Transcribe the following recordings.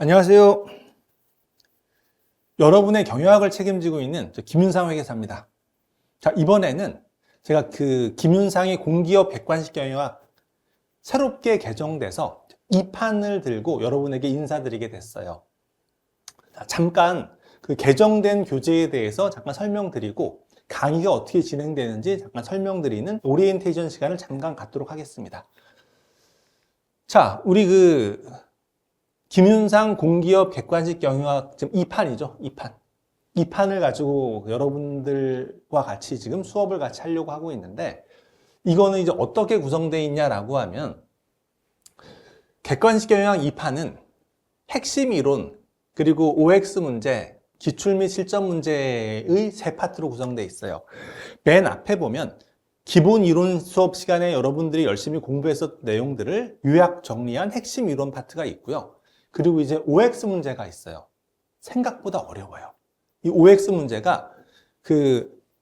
안녕하세요. 여러분의 경영학을 책임지고 있는 김윤상 회계사입니다. 자, 이번에는 제가 김윤상의 공기업 객관식 경영학 새롭게 개정돼서 2판을 들고 여러분에게 인사드리게 됐어요. 자, 잠깐 개정된 교재에 대해서 잠깐 설명드리고 강의가 어떻게 진행되는지 잠깐 설명드리는 오리엔테이션 시간을 잠깐 갖도록 하겠습니다. 자, 우리 김윤상 공기업 객관식 경영학 지금 2판이죠. 2판. 2판을 가지고 여러분들과 같이 지금 수업을 같이 하려고 하고 있는데 이거는 이제 어떻게 구성되어 있냐라고 하면 객관식 경영학 2판은 핵심 이론 그리고 OX 문제, 기출 및 실전 문제의 세 파트로 구성되어 있어요. 맨 앞에 보면 기본 이론 수업 시간에 여러분들이 열심히 공부했었던 내용들을 요약 정리한 핵심 이론 파트가 있고요. 그리고 이제 OX 문제가 있어요. 생각보다 어려워요. 이 OX 문제가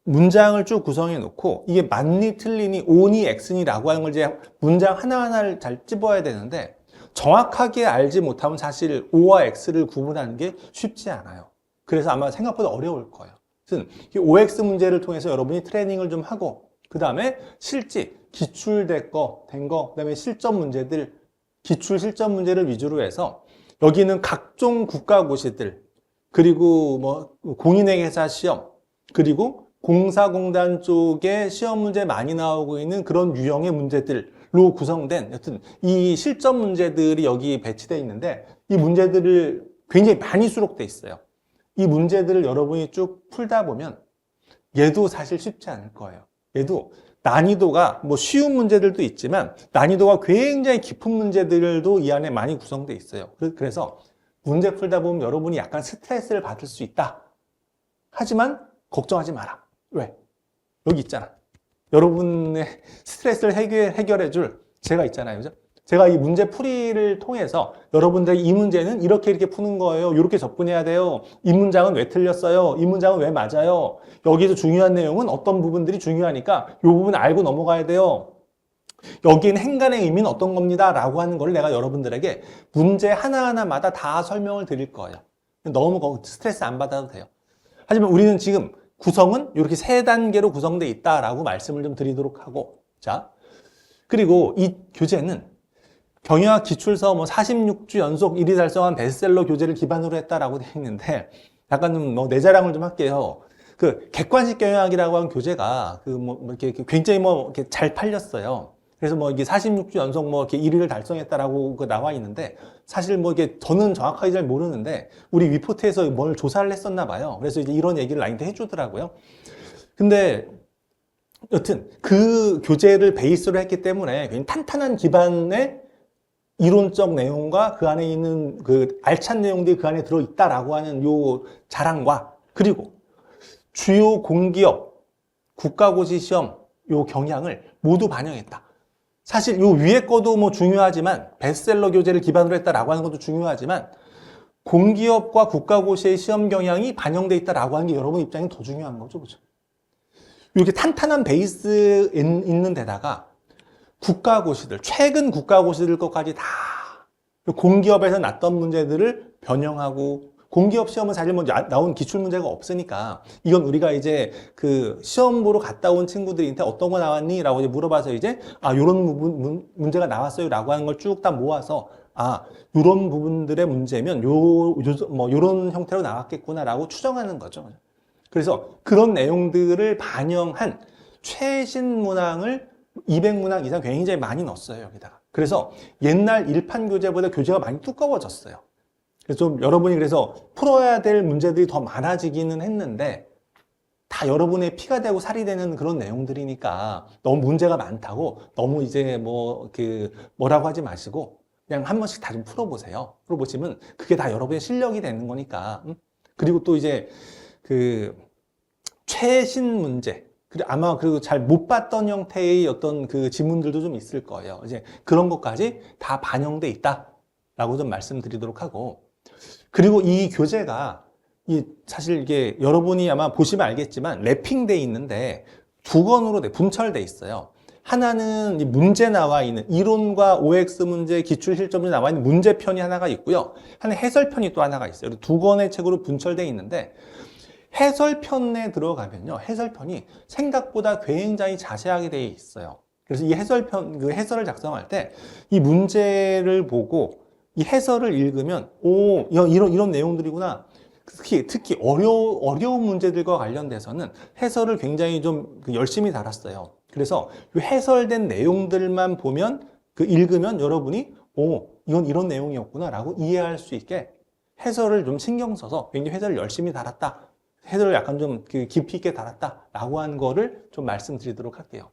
문장을 쭉 구성해 놓고 이게 맞니 틀리니 O니 X니라고 하는 걸 이제 문장 하나하나를 잘 찝어야 되는데 정확하게 알지 못하면 사실 O와 X를 구분하는 게 쉽지 않아요. 그래서 아마 생각보다 어려울 거예요. 그래서 이 OX 문제를 통해서 여러분이 트레이닝을 좀 하고 그 다음에 실제 기출된 거, 그 다음에 실전 문제들, 기출 실전 문제를 위주로 해서 여기는 각종 국가고시들, 그리고 공인회계사 시험, 그리고 공사공단 쪽에 시험 문제 많이 나오고 있는 그런 유형의 문제들로 구성된 여튼 이 실전 문제들이 여기 배치되어 있는데 이 문제들을 굉장히 많이 수록되어 있어요. 이 문제들을 여러분이 쭉 풀다 보면 얘도 사실 쉽지 않을 거예요. 얘도 난이도가 쉬운 문제들도 있지만 난이도가 굉장히 깊은 문제들도 이 안에 많이 구성되어 있어요. 그래서 문제 풀다 보면 여러분이 약간 스트레스를 받을 수 있다. 하지만 걱정하지 마라. 왜? 여기 있잖아. 여러분의 스트레스를 해결해 줄 제가 있잖아요. 그죠? 제가 이 문제 풀이를 통해서 여러분들이 이 문제는 이렇게 푸는 거예요. 이렇게 접근해야 돼요. 이 문장은 왜 틀렸어요? 이 문장은 왜 맞아요? 여기서 중요한 내용은 어떤 부분들이 중요하니까 이 부분 알고 넘어가야 돼요. 여기는 행간의 의미는 어떤 겁니다. 라고 하는 걸 내가 여러분들에게 문제 하나하나마다 다 설명을 드릴 거예요. 너무 스트레스 안 받아도 돼요. 하지만 우리는 지금 구성은 이렇게 세 단계로 구성되어 있다라고 말씀을 좀 드리도록 하고, 자, 그리고 이 교재는 경영학 기출서 46주 연속 1위 달성한 베스트셀러 교재를 기반으로 했다라고 되어 있는데 약간 좀 내 자랑을 좀 할게요. 객관식 경영학이라고 하는 교재가 이렇게 굉장히 이렇게 잘 팔렸어요. 그래서 이게 46주 연속 이렇게 1위를 달성했다라고 나와 있는데 사실 이게 저는 정확하게 잘 모르는데 우리 위포트에서 뭘 조사를 했었나 봐요. 그래서 이제 이런 얘기를 나한테 해주더라고요. 근데 여튼 그 교재를 베이스로 했기 때문에 굉장히 탄탄한 기반의 이론적 내용과 그 안에 있는 알찬 내용들이 그 안에 들어있다라고 하는 요 자랑과 그리고 주요 공기업 국가고시 시험 요 경향을 모두 반영했다. 사실 요 위에 거도 중요하지만 베스트셀러 교재를 기반으로 했다라고 하는 것도 중요하지만 공기업과 국가고시의 시험 경향이 반영돼 있다라고 하는 게 여러분 입장이 더 중요한 거죠. 그렇죠? 이렇게 탄탄한 베이스 있는 데다가 국가고시들, 최근 국가고시들 것까지 다 공기업에서 났던 문제들을 변형하고 공기업 시험은 사실 나온 기출 문제가 없으니까 이건 우리가 이제 시험 보러 갔다 온 친구들한테 어떤 거 나왔니? 라고 이제 물어봐서 이제 요런 문제가 나왔어요 라고 하는 걸 쭉 다 모아서 요런 부분들의 문제면 요런 형태로 나왔겠구나 라고 추정하는 거죠. 그래서 그런 내용들을 반영한 최신 문항을 200문항 이상 굉장히 많이 넣었어요, 여기다가. 그래서 옛날 일판 교재보다 교재가 많이 두꺼워졌어요. 그래서 좀 여러분이 그래서 풀어야 될 문제들이 더 많아지기는 했는데 다 여러분의 피가 되고 살이 되는 그런 내용들이니까 너무 문제가 많다고 너무 이제 뭐라고 하지 마시고 그냥 한 번씩 다 좀 풀어보세요. 풀어보시면 그게 다 여러분의 실력이 되는 거니까. 그리고 또 이제 최신 문제 그리고 아마 잘 못 봤던 형태의 어떤 지문들도 좀 있을 거예요. 이제 그런 것까지 다 반영돼 있다라고 좀 말씀드리도록 하고 그리고 이 교재가 사실 이게 여러분이 아마 보시면 알겠지만 랩핑돼 있는데 두 권으로 분철돼 있어요. 하나는 이 문제 나와 있는 이론과 OX 문제, 기출 실전문제 나와 있는 문제편이 하나가 있고요. 하나 해설편이 또 하나가 있어요. 두 권의 책으로 분철되어 있는데 해설편에 들어가면요. 해설편이 생각보다 굉장히 자세하게 되어 있어요. 그래서 이 해설편, 그 해설을 작성할 때 이 문제를 보고 이 해설을 읽으면 오, 이런 내용들이구나. 특히 어려운 문제들과 관련돼서는 해설을 굉장히 좀 열심히 달았어요. 그래서 이 해설된 내용들만 보면 읽으면 여러분이 오, 이건 이런 내용이었구나라고 이해할 수 있게 해설을 좀 신경 써서 굉장히 해설을 열심히 달았다. 해설을 약간 좀 깊이 있게 달았다라고 하는 거를 좀 말씀드리도록 할게요.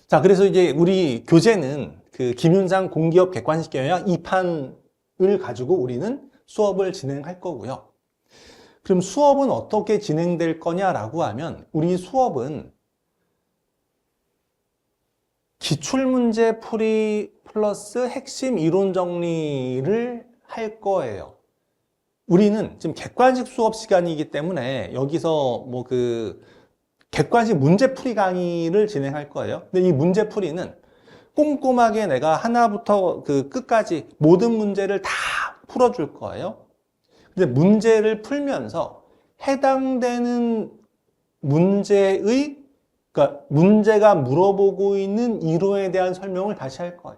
자, 그래서 이제 우리 교재는 그 김윤상 공기업 객관식 경영학 2판을 가지고 우리는 수업을 진행할 거고요. 그럼 수업은 어떻게 진행될 거냐라고 하면 우리 수업은 기출문제 풀이 플러스 핵심 이론 정리를 할 거예요. 우리는 지금 객관식 수업 시간이기 때문에 여기서 뭐 객관식 문제풀이 강의를 진행할 거예요. 근데 이 문제풀이는 꼼꼼하게 내가 하나부터 끝까지 모든 문제를 다 풀어줄 거예요. 근데 문제를 풀면서 해당되는 그러니까 문제가 물어보고 있는 이론에 대한 설명을 다시 할 거예요.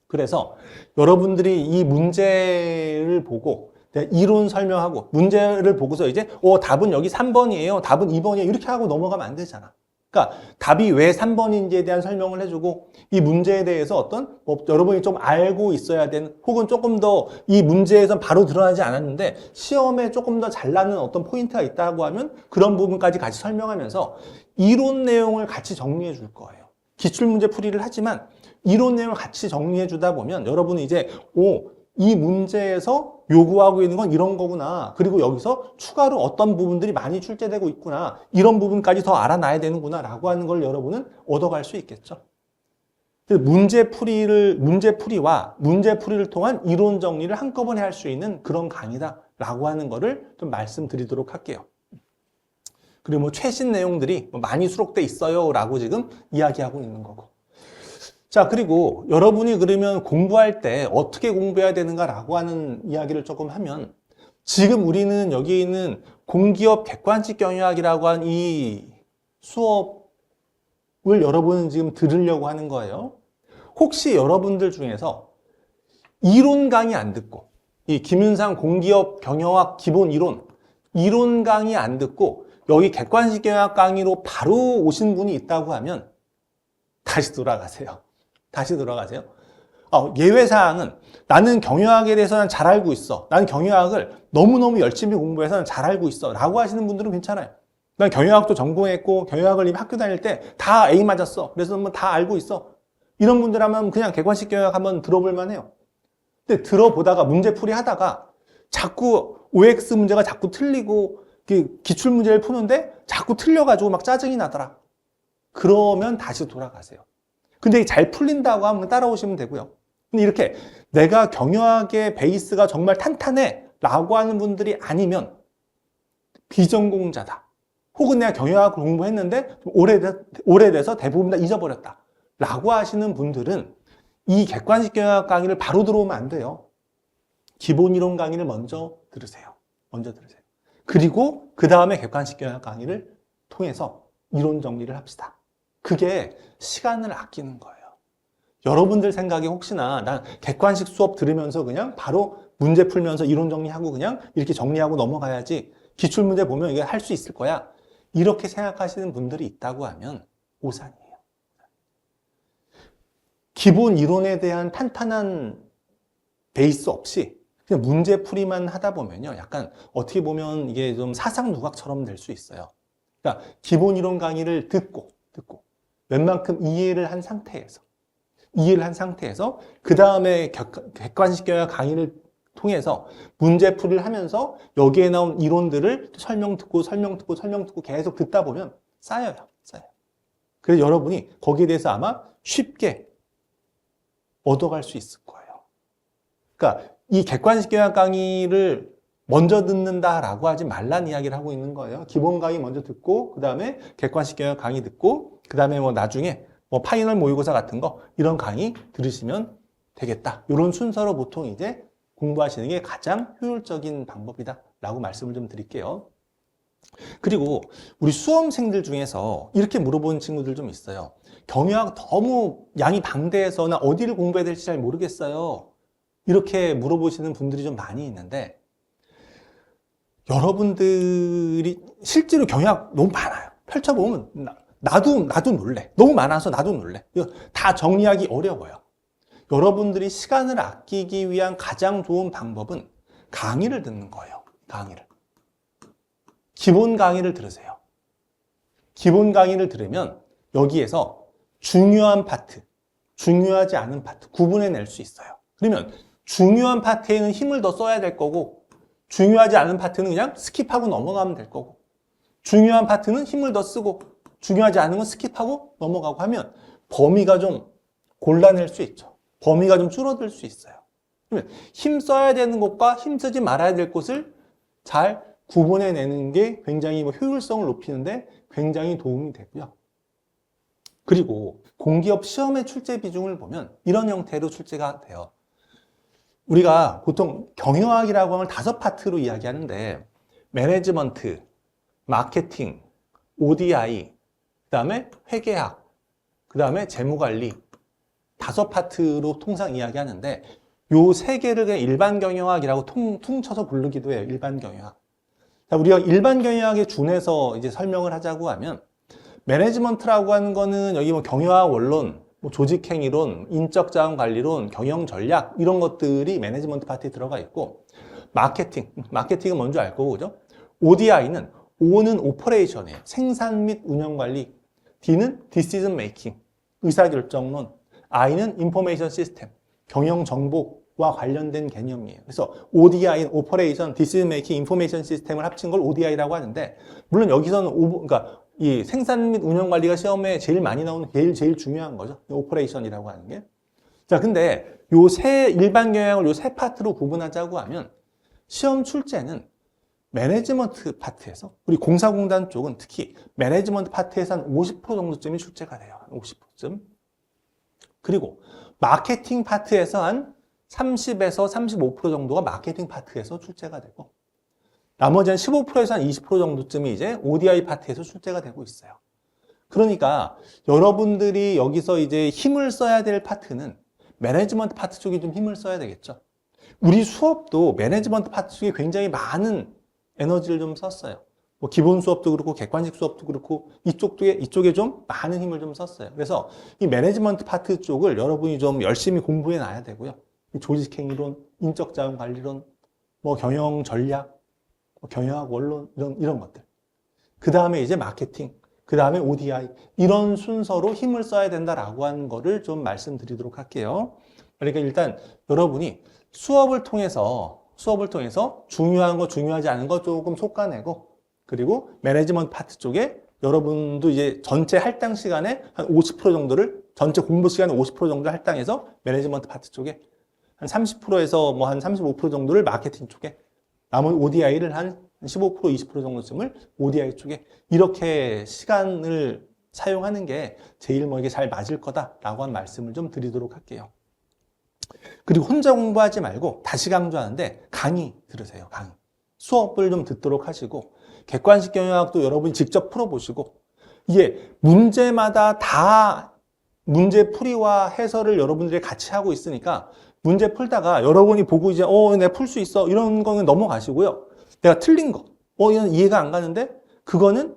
그래서 여러분들이 이 문제를 보고 이론 설명하고 문제를 보고서 이제 답은 여기 3번이에요. 답은 2번이에요. 이렇게 하고 넘어가면 안 되잖아. 그러니까 답이 왜 3번인지에 대한 설명을 해주고 이 문제에 대해서 여러분이 좀 알고 있어야 되는 혹은 조금 더 이 문제에서 바로 드러나지 않았는데 시험에 조금 더 잘 나는 어떤 포인트가 있다고 하면 그런 부분까지 같이 설명하면서 이론 내용을 같이 정리해 줄 거예요. 기출문제 풀이를 하지만 이론 내용을 같이 정리해 주다 보면 여러분이 이제 이 문제에서 요구하고 있는 건 이런 거구나. 그리고 여기서 추가로 어떤 부분들이 많이 출제되고 있구나. 이런 부분까지 더 알아놔야 되는구나. 라고 하는 걸 여러분은 얻어갈 수 있겠죠. 문제풀이와 문제풀이를 통한 이론 정리를 한꺼번에 할 수 있는 그런 강의다. 라고 하는 거를 좀 말씀드리도록 할게요. 그리고 뭐 최신 내용들이 많이 수록돼 있어요. 라고 지금 이야기하고 있는 거고. 자, 그리고 여러분이 그러면 공부할 때 어떻게 공부해야 되는가라고 하는 이야기를 조금 하면 지금 우리는 여기 있는 공기업 객관식 경영학이라고 한 이 수업을 여러분은 지금 들으려고 하는 거예요. 혹시 여러분들 중에서 이론 강의 안 듣고 이 김윤상 공기업 경영학 기본 이론 강의 안 듣고 여기 객관식 경영학 강의로 바로 오신 분이 있다고 하면 다시 돌아가세요. 예외사항은 나는 경영학에 대해서는 잘 알고 있어. 나는 경영학을 너무너무 열심히 공부해서 잘 알고 있어. 라고 하시는 분들은 괜찮아요. 난 경영학도 전공했고 경영학을 이미 학교 다닐 때 다 A 맞았어. 그래서 뭐 다 알고 있어. 이런 분들 하면 그냥 객관식 경영학 한번 들어볼 만해요. 근데 들어보다가 문제풀이 하다가 자꾸 OX 문제가 자꾸 틀리고 기출문제를 푸는데 자꾸 틀려가지고 막 짜증이 나더라. 그러면 다시 돌아가세요. 근데 잘 풀린다고 하면 따라오시면 되고요. 근데 이렇게 내가 경영학의 베이스가 정말 탄탄해 라고 하는 분들이 아니면 비전공자다. 혹은 내가 경영학을 공부했는데 오래돼서 대부분 다 잊어버렸다. 라고 하시는 분들은 이 객관식 경영학 강의를 바로 들어오면 안 돼요. 기본 이론 강의를 먼저 들으세요. 그리고 그 다음에 객관식 경영학 강의를 통해서 이론 정리를 합시다. 그게 시간을 아끼는 거예요. 여러분들 생각에 혹시나 난 객관식 수업 들으면서 그냥 바로 문제 풀면서 이론 정리하고 그냥 이렇게 정리하고 넘어가야지 기출문제 보면 이게 할 수 있을 거야. 이렇게 생각하시는 분들이 있다고 하면 오산이에요. 기본 이론에 대한 탄탄한 베이스 없이 그냥 문제풀이만 하다 보면요. 약간 어떻게 보면 이게 좀 사상 누각처럼 될 수 있어요. 그러니까 기본 이론 강의를 듣고 웬만큼 이해를 한 상태에서 그 다음에 객관식 경영학 강의를 통해서 문제풀이를 하면서 여기에 나온 이론들을 설명 듣고 계속 듣다 보면 쌓여요. 그래서 여러분이 거기에 대해서 아마 쉽게 얻어갈 수 있을 거예요. 그러니까 이 객관식 경영학 강의를 먼저 듣는다라고 하지 말란 이야기를 하고 있는 거예요. 기본 강의 먼저 듣고 그 다음에 객관식 경영학 강의 듣고 그 다음에 뭐 나중에 뭐 파이널 모의고사 같은 거 이런 강의 들으시면 되겠다. 이런 순서로 보통 이제 공부하시는 게 가장 효율적인 방법이다 라고 말씀을 좀 드릴게요. 그리고 우리 수험생들 중에서 이렇게 물어보는 친구들 좀 있어요. 경영학 너무 양이 방대해서 나 어디를 공부해야 될지 잘 모르겠어요. 이렇게 물어보시는 분들이 좀 많이 있는데, 여러분들이 실제로 경영학 너무 많아요. 펼쳐보면 나도 놀래. 너무 많아서 나도 놀래. 이거 다 정리하기 어려워요. 여러분들이 시간을 아끼기 위한 가장 좋은 방법은 강의를 듣는 거예요. 강의를. 기본 강의를 들으세요. 기본 강의를 들으면 여기에서 중요한 파트, 중요하지 않은 파트 구분해낼 수 있어요. 그러면 중요한 파트에는 힘을 더 써야 될 거고, 중요하지 않은 파트는 그냥 스킵하고 넘어가면 될 거고, 중요한 파트는 힘을 더 쓰고 중요하지 않은 건 스킵하고 넘어가고 하면 범위가 좀 골라낼 수 있죠. 범위가 좀 줄어들 수 있어요. 그러면 힘 써야 되는 것과 힘 쓰지 말아야 될 것을 잘 구분해내는 게 굉장히 효율성을 높이는데 굉장히 도움이 되고요. 그리고 공기업 시험의 출제 비중을 보면 이런 형태로 출제가 돼요. 우리가 보통 경영학이라고 하면 5파트로 이야기하는데, 매니지먼트, 마케팅, ODI, 그 다음에 회계학, 그 다음에 재무관리, 5파트로 통상 이야기하는데, 요 3개를 그냥 일반 경영학이라고 퉁쳐서 부르기도 해요. 일반 경영학. 자, 우리가 일반 경영학에 준해서 이제 설명을 하자고 하면, 매니지먼트라고 하는 거는 여기 뭐 경영학 원론, 뭐 조직행위론, 인적자원 관리론, 경영 전략 이런 것들이 매니지먼트 파트에 들어가 있고, 마케팅은 뭔지 알 거고, 그죠? ODI는 O는 오퍼레이션이에요. 생산 및 운영 관리. D는 디시전 메이킹, 의사결정론. I는 인포메이션 시스템, 경영 정보와 관련된 개념이에요. 그래서 ODI는 오퍼레이션, 디시전 메이킹, 인포메이션 시스템을 합친 걸 ODI라고 하는데, 물론 여기서는 그러니까 이 생산 및 운영 관리가 시험에 제일 많이 나오는 제일 중요한 거죠. 오퍼레이션이라고 하는 게. 자, 근데 일반 경영을 요 3파트로 구분하자고 하면, 시험 출제는 매니지먼트 파트에서, 우리 공사공단 쪽은 특히 매니지먼트 파트에서 한 50% 정도쯤이 출제가 돼요. 50%쯤. 그리고 마케팅 파트에서 한 30에서 35% 정도가 마케팅 파트에서 출제가 되고, 나머지 한 15%에서 한 20% 정도쯤이 이제 ODI 파트에서 출제가 되고 있어요. 그러니까 여러분들이 여기서 이제 힘을 써야 될 파트는 매니지먼트 파트 쪽에 좀 힘을 써야 되겠죠. 우리 수업도 매니지먼트 파트 쪽에 굉장히 많은 에너지를 좀 썼어요. 뭐 기본 수업도 그렇고 객관식 수업도 그렇고 이쪽에 좀 많은 힘을 좀 썼어요. 그래서 이 매니지먼트 파트 쪽을 여러분이 좀 열심히 공부해 놔야 되고요. 조직행위론, 인적자원 관리론, 뭐 경영 전략, 경영학 원론 이런 것들. 그 다음에 이제 마케팅, 그 다음에 ODI 이런 순서로 힘을 써야 된다라고 하는 거를 좀 말씀드리도록 할게요. 그러니까 일단 여러분이 수업을 통해서 중요한 거, 중요하지 않은 거 조금 솎아내고, 그리고 매니지먼트 파트 쪽에 여러분도 이제 전체 할당 시간에 한 50% 정도를, 전체 공부 시간의 50% 정도 할당해서 매니지먼트 파트 쪽에, 한 30%에서 뭐 한 35% 정도를 마케팅 쪽에, 남은 ODI를 한 15%, 20% 정도쯤을 ODI 쪽에, 이렇게 시간을 사용하는 게 제일 뭐 이게 잘 맞을 거다라고 한 말씀을 좀 드리도록 할게요. 그리고 혼자 공부하지 말고, 다시 강조하는데, 강의 들으세요. 강의. 수업을 좀 듣도록 하시고, 객관식 경영학도 여러분이 직접 풀어보시고, 이게 문제마다 다 문제 풀이와 해설을 여러분들이 같이 하고 있으니까, 문제 풀다가 여러분이 보고 이제 내가 풀 수 있어 이런 거는 넘어가시고요. 내가 틀린 거 이건 이해가 안 가는데, 그거는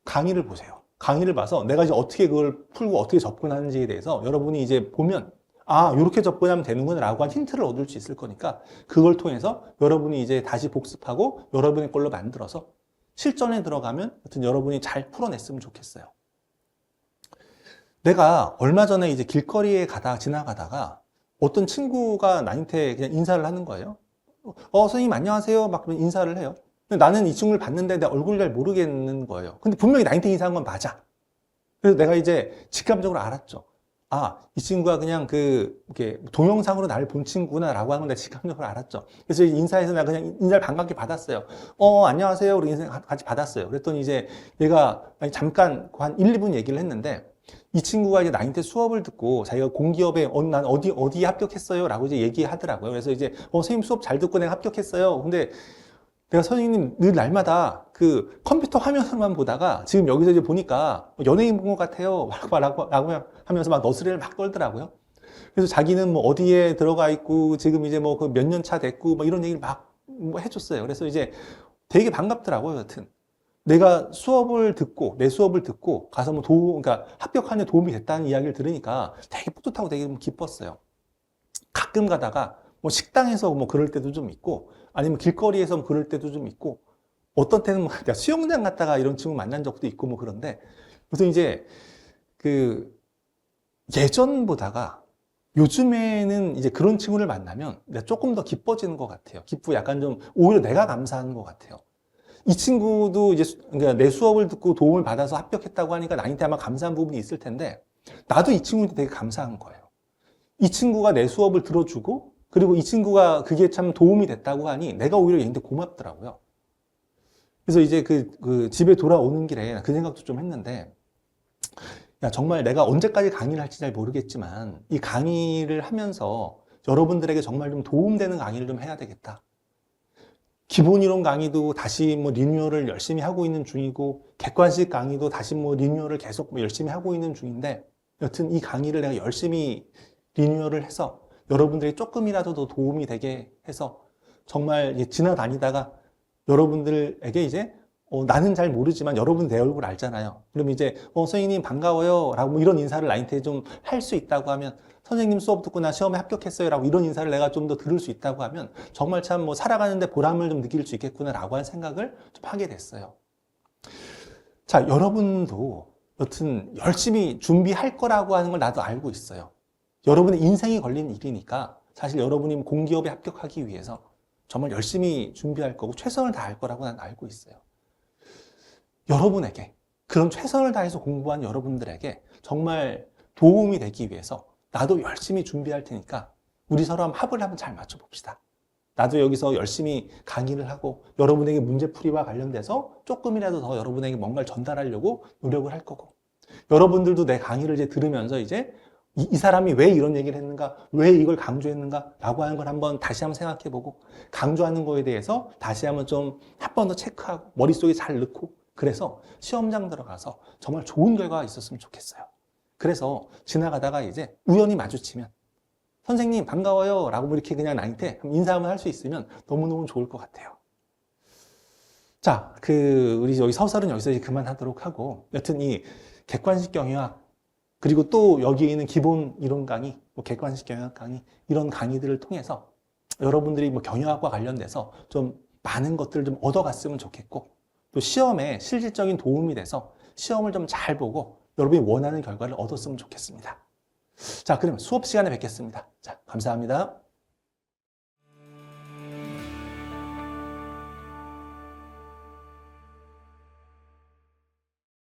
강의를 보세요. 강의를 봐서 내가 이제 어떻게 그걸 풀고 어떻게 접근하는지에 대해서 여러분이 이제 보면, 이렇게 접근하면 되는구나 라고 한 힌트를 얻을 수 있을 거니까, 그걸 통해서 여러분이 이제 다시 복습하고 여러분의 걸로 만들어서 실전에 들어가면 하여튼 여러분이 잘 풀어냈으면 좋겠어요. 내가 얼마 전에 이제 길거리에 지나가다가 어떤 친구가 나한테 그냥 인사를 하는 거예요. 선생님 안녕하세요. 막 그런 인사를 해요. 근데 나는 이 친구를 봤는데 내 얼굴 잘 모르겠는 거예요. 근데 분명히 나한테 인사한 건 맞아. 그래서 내가 이제 직감적으로 알았죠. 이 친구가 그냥 이렇게 동영상으로 나를 본 친구구나라고 하는 걸 내가 직감적으로 알았죠. 그래서 인사해서 내가 그냥 인사를 반갑게 받았어요. 안녕하세요. 우리 인사 같이 받았어요. 그랬더니 이제 얘가 잠깐 한 1, 2분 얘기를 했는데 이 친구가 이제 나한테 수업을 듣고 자기가 공기업에 난 어디에 합격했어요? 라고 이제 얘기하더라고요. 그래서 이제 선생님 수업 잘 듣고 내가 합격했어요. 근데 내가 선생님 늘 날마다 그 컴퓨터 화면만 보다가 지금 여기서 이제 보니까 연예인 본 것 같아요. 라고 하면서 막 너스레를 막 떨더라고요. 그래서 자기는 뭐 어디에 들어가 있고 지금 이제 뭐 그 몇 년 차 됐고 뭐 이런 얘기를 막 뭐 해줬어요. 그래서 이제 되게 반갑더라고요. 여튼 내가 내 수업을 듣고 가서 뭐 그러니까 합격하는 데 도움이 됐다는 이야기를 들으니까 되게 뿌듯하고 되게 기뻤어요. 가끔 가다가 뭐 식당에서 뭐 그럴 때도 좀 있고 아니면 길거리에서 뭐 그럴 때도 좀 있고 어떤 때는 뭐 내가 수영장 갔다가 이런 친구 만난 적도 있고 뭐 그런데 그래서 이제 예전보다가 요즘에는 이제 그런 친구를 만나면 내가 조금 더 기뻐지는 것 같아요. 약간 좀 오히려 내가 감사한 것 같아요. 이 친구도 이제 그러니까 내 수업을 듣고 도움을 받아서 합격했다고 하니까 나한테 아마 감사한 부분이 있을 텐데 나도 이 친구한테 되게 감사한 거예요. 이 친구가 내 수업을 들어주고 그리고 이 친구가 그게 참 도움이 됐다고 하니 내가 오히려 얘한테 고맙더라고요. 그래서 이제 집에 돌아오는 길에 그 생각도 좀 했는데 야, 정말 내가 언제까지 강의를 할지 잘 모르겠지만 이 강의를 하면서 여러분들에게 정말 좀 도움되는 강의를 좀 해야 되겠다. 기본 이론 강의도 다시 뭐 리뉴얼을 열심히 하고 있는 중이고 객관식 강의도 다시 뭐 리뉴얼을 계속 뭐 열심히 하고 있는 중인데 여튼 이 강의를 내가 열심히 리뉴얼을 해서 여러분들이 조금이라도 더 도움이 되게 해서 정말 지나다니다가 여러분들에게 이제 나는 잘 모르지만 여러분 내 얼굴 알잖아요. 그럼 이제 선생님 반가워요 라고 뭐 이런 인사를 나한테 좀 할 수 있다고 하면 선생님 수업 듣고 나 시험에 합격했어요 라고 이런 인사를 내가 좀 더 들을 수 있다고 하면 정말 참 뭐 살아가는데 보람을 좀 느낄 수 있겠구나 라고 하는 생각을 좀 하게 됐어요. 자, 여러분도 여튼 열심히 준비할 거라고 하는 걸 나도 알고 있어요. 여러분의 인생이 걸린 일이니까 사실 여러분이 공기업에 합격하기 위해서 정말 열심히 준비할 거고 최선을 다할 거라고 난 알고 있어요. 여러분에게 그런 최선을 다해서 공부한 여러분들에게 정말 도움이 되기 위해서 나도 열심히 준비할 테니까 우리 서로 한번 합을 한번 잘 맞춰 봅시다. 나도 여기서 열심히 강의를 하고 여러분에게 문제풀이와 관련돼서 조금이라도 더 여러분에게 뭔가를 전달하려고 노력을 할 거고 여러분들도 내 강의를 이제 들으면서 이제 이 사람이 왜 이런 얘기를 했는가, 왜 이걸 강조했는가 라고 하는 걸 다시 한번 생각해보고 강조하는 거에 대해서 다시 한번 좀 한 번 더 체크하고 머릿속에 잘 넣고 그래서 시험장 들어가서 정말 좋은 결과가 있었으면 좋겠어요. 그래서 지나가다가 이제 우연히 마주치면 선생님 반가워요 라고 이렇게 그냥 나한테 인사 한번 할 수 있으면 너무너무 좋을 것 같아요. 자, 우리 여기 서설은 여기서 이제 그만하도록 하고 여튼 이 객관식 경영학 그리고 또 여기에 있는 기본 이론 강의, 뭐 객관식 경영학 강의 이런 강의들을 통해서 여러분들이 뭐 경영학과 관련돼서 좀 많은 것들을 좀 얻어갔으면 좋겠고 또 시험에 실질적인 도움이 돼서 시험을 좀 잘 보고 여러분이 원하는 결과를 얻었으면 좋겠습니다. 자, 그럼 수업 시간에 뵙겠습니다. 자, 감사합니다.